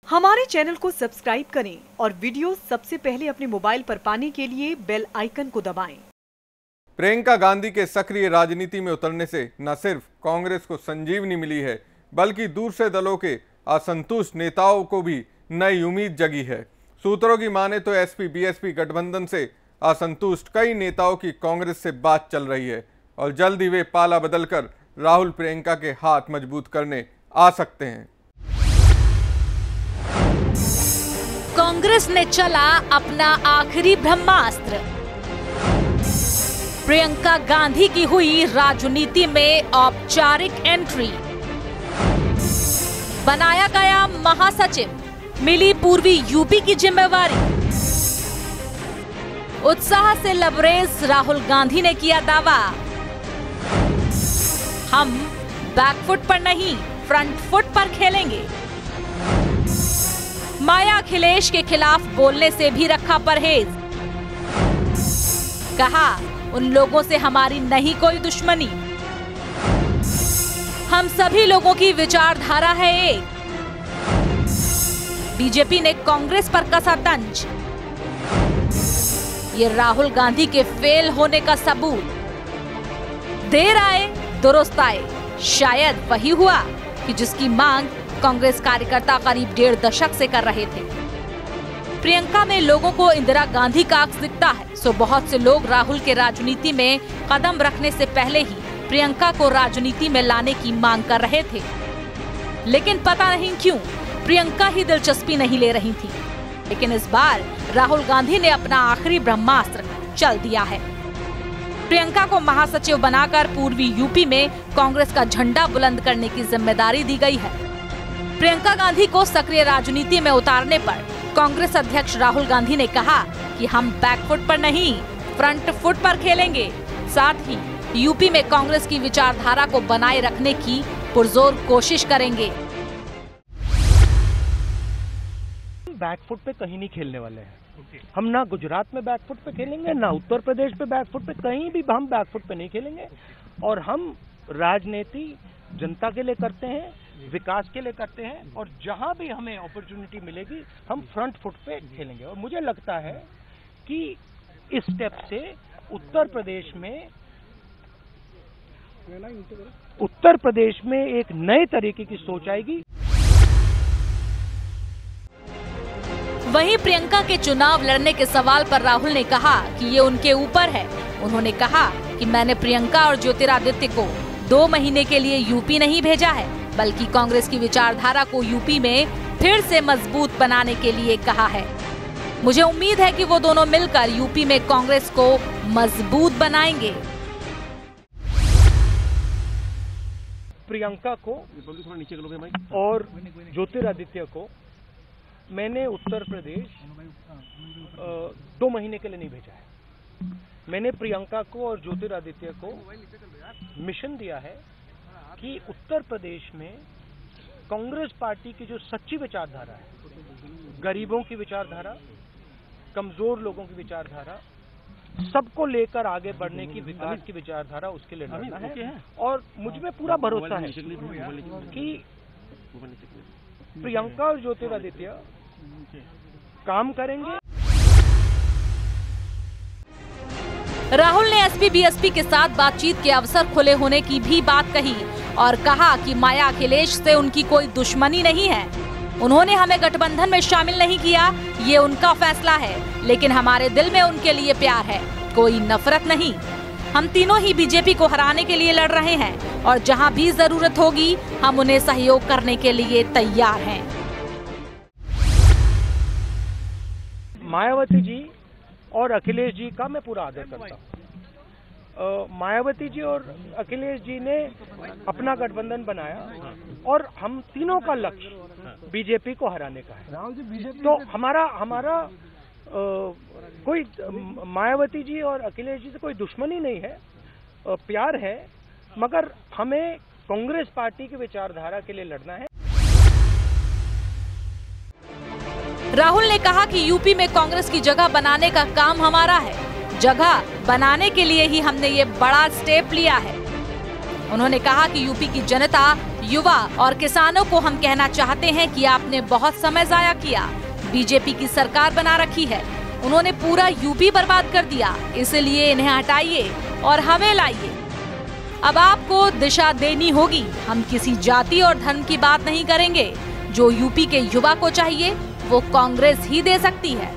हमारे चैनल को सब्सक्राइब करें और वीडियो सबसे पहले अपने मोबाइल पर पाने के लिए बेल आइकन को दबाएं। प्रियंका गांधी के सक्रिय राजनीति में उतरने से न सिर्फ कांग्रेस को संजीवनी मिली है, बल्कि दूसरे दलों के असंतुष्ट नेताओं को भी नई उम्मीद जगी है। सूत्रों की माने तो एसपी-बीएसपी गठबंधन से असंतुष्ट कई नेताओं की कांग्रेस से बात चल रही है और जल्द ही वे पाला बदलकर राहुल प्रियंका के हाथ मजबूत करने आ सकते हैं। कांग्रेस ने चला अपना आखिरी ब्रह्मास्त्र। प्रियंका गांधी की हुई राजनीति में औपचारिक एंट्री। बनाया गया महासचिव, मिली पूर्वी यूपी की जिम्मेवारी। उत्साह से लबरेज राहुल गांधी ने किया दावा, हम बैकफुट पर नहीं फ्रंट फुट पर खेलेंगे। माया अखिलेश के खिलाफ बोलने से भी रखा परहेज। कहा, उन लोगों से हमारी नहीं कोई दुश्मनी, हम सभी लोगों की विचारधारा है एक। बीजेपी ने कांग्रेस पर कसा तंज। ये राहुल गांधी के फेल होने का सबूत। देर आए दुरुस्त आए, शायद वही हुआ कि जिसकी मांग कांग्रेस कार्यकर्ता करीब 1.5 दशक से कर रहे थे। प्रियंका में लोगों को इंदिरा गांधी का अक्स दिखता है, सो बहुत से लोग राहुल के राजनीति में कदम रखने से पहले ही प्रियंका को राजनीति में लाने की मांग कर रहे थे। लेकिन पता नहीं क्यों प्रियंका ही दिलचस्पी नहीं ले रही थी। लेकिन इस बार राहुल गांधी ने अपना आखिरी ब्रह्मास्त्र चल दिया है। प्रियंका को महासचिव बनाकर पूर्वी यूपी में कांग्रेस का झंडा बुलंद करने की जिम्मेदारी दी गई है। प्रियंका गांधी को सक्रिय राजनीति में उतारने पर कांग्रेस अध्यक्ष राहुल गांधी ने कहा कि हम बैकफुट पर नहीं फ्रंट फुट पर खेलेंगे। साथ ही यूपी में कांग्रेस की विचारधारा को बनाए रखने की पुरजोर कोशिश करेंगे। बैकफुट पे कहीं नहीं खेलने वाले हैं। हम ना गुजरात में बैकफुट पे खेलेंगे, ना उत्तर प्रदेश पे बैकफुट पे, कहीं भी हम बैकफुट पे नहीं खेलेंगे। और हम राजनीति जनता के लिए करते हैं, विकास के लिए करते हैं, और जहां भी हमें अपॉर्चुनिटी मिलेगी हम फ्रंट फुट पे खेलेंगे। और मुझे लगता है कि इस स्टेप से उत्तर प्रदेश में एक नए तरीके की सोच आएगी। वहीं प्रियंका के चुनाव लड़ने के सवाल पर राहुल ने कहा कि ये उनके ऊपर है। उन्होंने कहा कि मैंने प्रियंका और ज्योतिरादित्य को 2 महीने के लिए यूपी नहीं भेजा है, बल्कि कांग्रेस की विचारधारा को यूपी में फिर से मजबूत बनाने के लिए कहा है। मुझे उम्मीद है कि वो दोनों मिलकर यूपी में कांग्रेस को मजबूत बनाएंगे। प्रियंका को और ज्योतिरादित्य को मैंने उत्तर प्रदेश 2 महीने के लिए नहीं भेजा है। मैंने प्रियंका को और ज्योतिरादित्य को मिशन दिया है कि उत्तर प्रदेश में कांग्रेस पार्टी की जो सच्ची विचारधारा है, गरीबों की विचारधारा, कमजोर लोगों की विचारधारा, सबको लेकर आगे बढ़ने की विकास की विचारधारा, उसके लिए लड़ना है। और मुझ में पूरा भरोसा है कि प्रियंका और ज्योतिरादित्य काम करेंगे। राहुल ने एसपी-बीएसपी के साथ बातचीत के अवसर खुले होने की भी बात कही और कहा कि माया अखिलेश से उनकी कोई दुश्मनी नहीं है। उन्होंने हमें गठबंधन में शामिल नहीं किया, ये उनका फैसला है, लेकिन हमारे दिल में उनके लिए प्यार है, कोई नफरत नहीं। हम तीनों ही बीजेपी को हराने के लिए लड़ रहे हैं और जहां भी जरूरत होगी हम उन्हें सहयोग करने के लिए तैयार हैं। मायावती जी और अखिलेश जी का मैं पूरा आदर करता हूँ। मायावती जी और अखिलेश जी ने अपना गठबंधन बनाया और हम तीनों का लक्ष्य बीजेपी को हराने का है। तो हमारा कोई मायावती जी और अखिलेश जी से कोई दुश्मनी नहीं है, प्यार है, मगर हमें कांग्रेस पार्टी की विचारधारा के लिए लड़ना है। राहुल ने कहा कि यूपी में कांग्रेस की जगह बनाने का काम हमारा है। जगह बनाने के लिए ही हमने ये बड़ा स्टेप लिया है। उन्होंने कहा कि यूपी की जनता, युवा और किसानों को हम कहना चाहते हैं कि आपने बहुत समय जाया किया। बीजेपी की सरकार बना रखी है, उन्होंने पूरा यूपी बर्बाद कर दिया, इसलिए इन्हें हटाइए और हमें लाइए। अब आपको दिशा देनी होगी। हम किसी जाति और धर्म की बात नहीं करेंगे। जो यूपी के युवा को चाहिए वो कांग्रेस ही दे सकती है।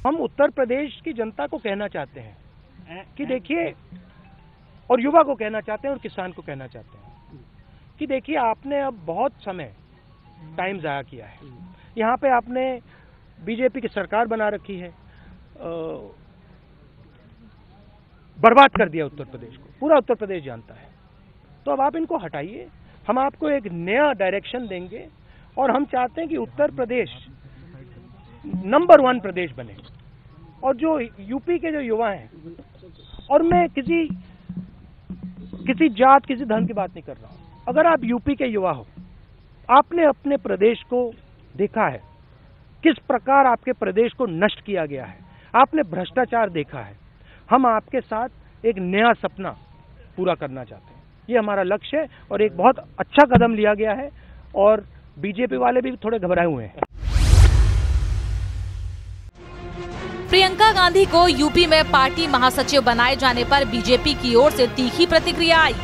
हम उत्तर प्रदेश की जनता को कहना चाहते हैं कि देखिए, और युवा को कहना चाहते हैं और किसान को कहना चाहते हैं कि देखिए, आपने अब बहुत समय टाइम जाया किया है। यहाँ पे आपने बीजेपी की सरकार बना रखी है, बर्बाद कर दिया उत्तर प्रदेश को, पूरा उत्तर प्रदेश जानता है। तो अब आप इनको हटाइए, हम आपको एक नया डायरेक्शन देंगे और हम चाहते हैं कि उत्तर प्रदेश नंबर 1 प्रदेश बने। और जो यूपी के जो युवा हैं, और मैं किसी जात, किसी धर्म की बात नहीं कर रहा हूं, अगर आप यूपी के युवा हो, आपने अपने प्रदेश को देखा है, किस प्रकार आपके प्रदेश को नष्ट किया गया है, आपने भ्रष्टाचार देखा है। हम आपके साथ एक नया सपना पूरा करना चाहते हैं, ये हमारा लक्ष्य है और एक बहुत अच्छा कदम लिया गया है और बीजेपी वाले भी थोड़े घबराए हुए हैं। प्रियंका गांधी को यूपी में पार्टी महासचिव बनाए जाने पर बीजेपी की ओर से तीखी प्रतिक्रिया आई।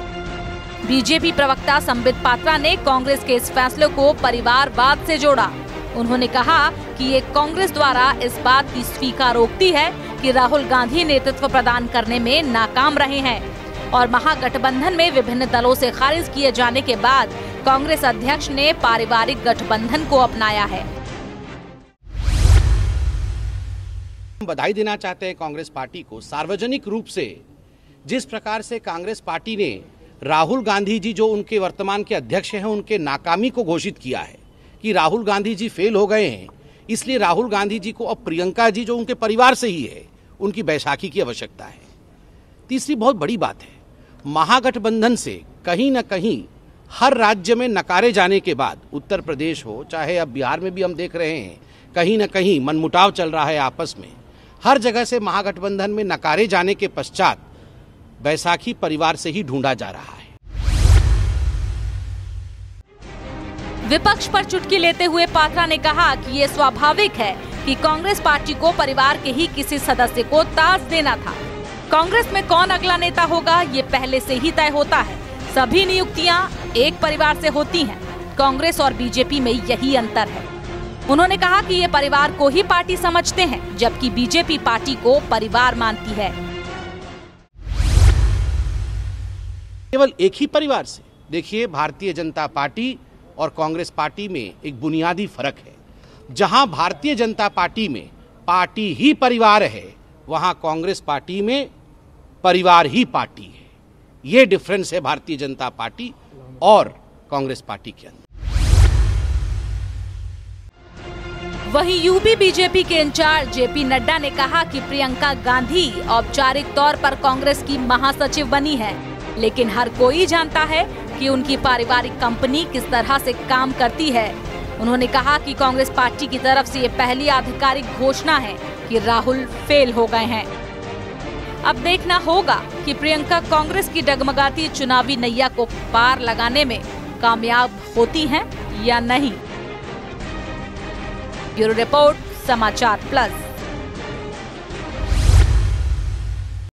बीजेपी प्रवक्ता संबित पात्रा ने कांग्रेस के इस फैसले को परिवारवाद से जोड़ा। उन्होंने कहा कि ये कांग्रेस द्वारा इस बात की स्वीकारोक्ति है कि राहुल गांधी नेतृत्व प्रदान करने में नाकाम रहे हैं और महागठबंधन में विभिन्न दलों से खारिज किए जाने के बाद कांग्रेस अध्यक्ष ने पारिवारिक गठबंधन को अपनाया है। हम बधाई देना चाहते हैं कांग्रेस पार्टी को। सार्वजनिक रूप से जिस प्रकार से कांग्रेस पार्टी ने राहुल गांधी जी, जो उनके वर्तमान के अध्यक्ष हैं, उनके नाकामी को घोषित किया है कि राहुल गांधी जी फेल हो गए हैं, इसलिए राहुल गांधी जी को अब प्रियंका जी, जो उनके परिवार से ही है, उनकी बैसाखी की आवश्यकता है। तीसरी बहुत बड़ी बात है, महागठबंधन से कहीं न कहीं हर राज्य में नकारे जाने के बाद, उत्तर प्रदेश हो चाहे अब बिहार में भी हम देख रहे हैं, कहीं न कहीं मनमुटाव चल रहा है आपस में। हर जगह से महागठबंधन में नकारे जाने के पश्चात बैसाखी परिवार से ही ढूंढा जा रहा है। विपक्ष पर चुटकी लेते हुए पात्रा ने कहा कि ये स्वाभाविक है कि कांग्रेस पार्टी को परिवार के ही किसी सदस्य को ताज देना था। कांग्रेस में कौन अगला नेता होगा ये पहले से ही तय होता है। सभी नियुक्तियां एक परिवार से होती हैं। कांग्रेस और बीजेपी में यही अंतर है। उन्होंने कहा कि ये परिवार को ही पार्टी समझते हैं, जबकि बीजेपी पार्टी को परिवार मानती है। केवल एक ही परिवार से देखिए, भारतीय जनता पार्टी और कांग्रेस पार्टी में एक बुनियादी फर्क है। जहां भारतीय जनता पार्टी में पार्टी ही परिवार है, वहां कांग्रेस पार्टी में परिवार ही पार्टी है। ये डिफरेंस है भारतीय जनता पार्टी और कांग्रेस पार्टी के अंदर। वहीं यूपी बीजेपी के इंचार्ज जेपी नड्डा ने कहा कि प्रियंका गांधी औपचारिक तौर पर कांग्रेस की महासचिव बनी है, लेकिन हर कोई जानता है कि उनकी पारिवारिक कंपनी किस तरह से काम करती है। उन्होंने कहा कि कांग्रेस पार्टी की तरफ से ये पहली आधिकारिक घोषणा है कि राहुल फेल हो गए हैं। अब देखना होगा कि प्रियंका कांग्रेस की डगमगाती चुनावी नैया को पार लगाने में कामयाब होती हैं या नहीं। ब्यूरो रिपोर्ट, समाचार प्लस।